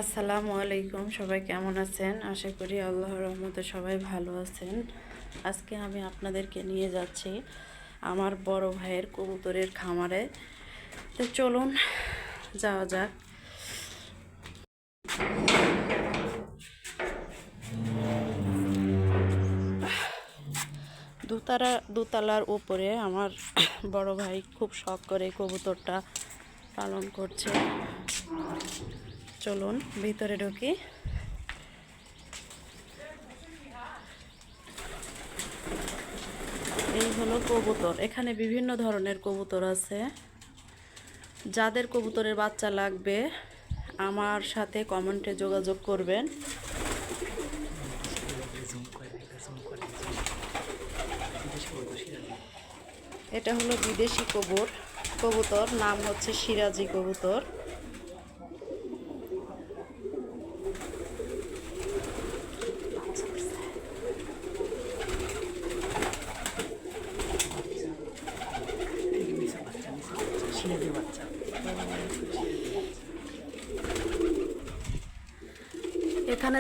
আসসালামু আলাইকুম। সবাই কেমন আছেন? আশা করি আল্লাহর রহমতে সবাই ভালো আছেন। আজকে আমি আপনাদেরকে নিয়ে যাচ্ছি আমার বড় ভাইয়ের কবুতরের খামারে। তো চলুন যাওয়া যাক। দোতলার উপরে আমার বড় ভাই খুব শখ করে কবুতরটা পালন করছে। চলুন ভিতরে ঢুকি। এই হলো কবুতর। এখানে বিভিন্ন ধরনের কবুতর আছে। যাদের কবুতরের বাচ্চা লাগবে আমার সাথে কমেন্টে যোগাযোগ করবেন। এটা হলো বিদেশি কবুতর, নাম হচ্ছে সিরাজি কবুতর। এখানে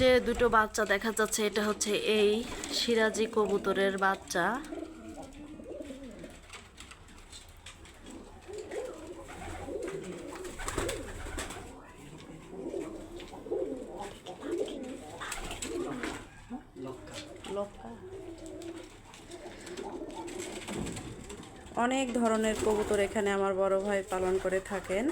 যে দুটো বাচ্চা দেখা যাচ্ছে এটা হচ্ছে এই সিরাজি কবুতরের বাচ্চা। অনেক ধরনের কবুতর এখানে আমার বড় ভাই পালন করে থাকেন।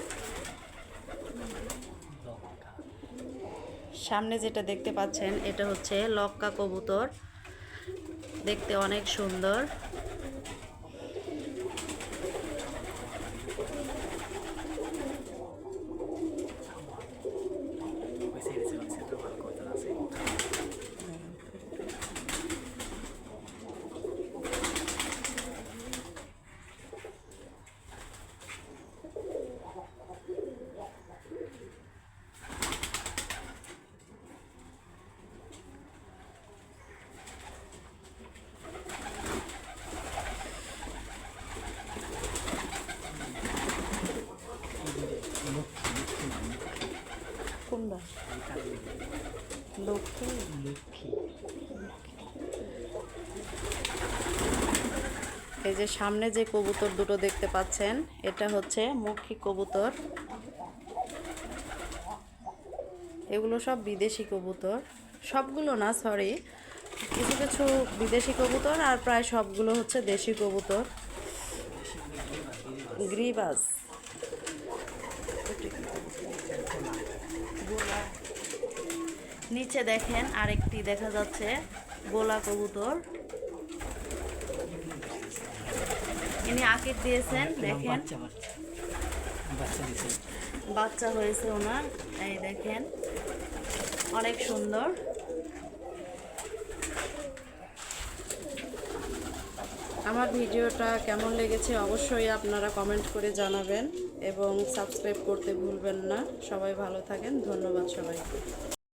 সামনে যেটা দেখতে পাচ্ছেন এটা হচ্ছে লক্কা কবুতর, দেখতে অনেক সুন্দর। কোনটা? লক্ষ্মী। এই যে সামনে যে কবুতর দুটো দেখতে পাচ্ছেন এটা হচ্ছে মক্ষী কবুতর। এগুলো সব বিদেশি কবুতর, সবগুলো না, সরি, কিছু কিছু বিদেশি কবুতর আর প্রায় সবগুলো হচ্ছে দেশি কবুতর। গ্রিবাস, নিচে দেখেন আরেকটি দেখা যাচ্ছে গোলা কবুতর। ইনি আকির দিয়েছেন, দেখেন বাচ্চা হয়েছে ওনার, এই দেখেন অনেক সুন্দর। আমার ভিডিওটা কেমন লেগেছে অবশ্যই আপনারা কমেন্ট করে জানাবেন এবং সাবস্ক্রাইব করতে ভুলবেন না। সবাই ভালো থাকেন, ধন্যবাদ সবাইকে।